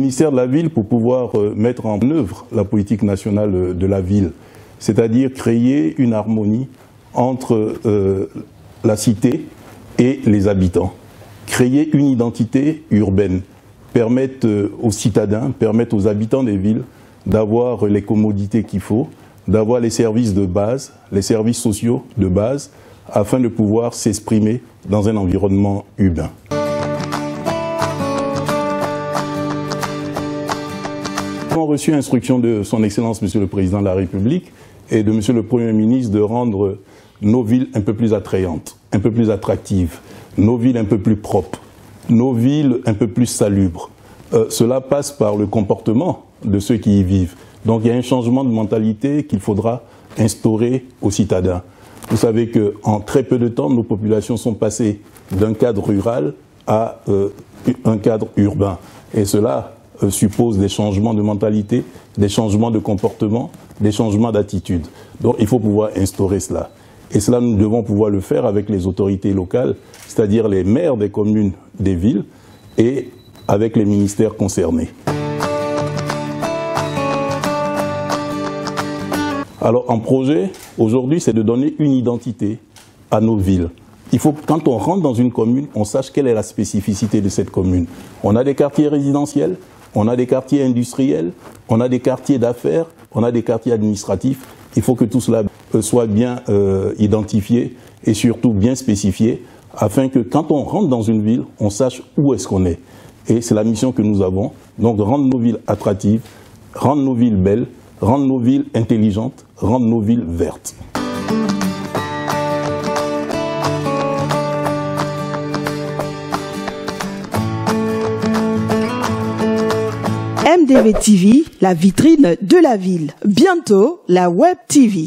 ministère de la Ville, pour pouvoir mettre en œuvre la politique nationale de la ville, c'est-à-dire créer une harmonie entre la cité et les habitants, créer une identité urbaine, permettre aux citadins, permettre aux habitants des villes d'avoir les commodités qu'il faut, d'avoir les services de base, les services sociaux de base, afin de pouvoir s'exprimer dans un environnement urbain. Nous avons reçu instruction de son Excellence Monsieur le Président de la République et de Monsieur le Premier ministre de rendre nos villes un peu plus attrayantes, un peu plus attractives, nos villes un peu plus propres, nos villes un peu plus salubres. Cela passe par le comportement de ceux qui y vivent. Donc il y a un changement de mentalité qu'il faudra instaurer aux citadins. Vous savez qu'en très peu de temps, nos populations sont passées d'un cadre rural à un cadre urbain. Et cela suppose des changements de mentalité, des changements de comportement, des changements d'attitude. Donc il faut pouvoir instaurer cela. Et cela, nous devons pouvoir le faire avec les autorités locales, c'est-à-dire les maires des communes, des villes, et avec les ministères concernés. Alors, un projet, aujourd'hui, c'est de donner une identité à nos villes. Il faut que, quand on rentre dans une commune, on sache quelle est la spécificité de cette commune. On a des quartiers résidentiels, on a des quartiers industriels, on a des quartiers d'affaires, on a des quartiers administratifs. Il faut que tout cela soit bien identifié et surtout bien spécifié, afin que quand on rentre dans une ville, on sache où est-ce qu'on est. Et c'est la mission que nous avons, donc rendre nos villes attractives, rendre nos villes belles, rendre nos villes intelligentes, rendre nos villes vertes. MDV TV, la vitrine de la ville. Bientôt, la Web TV.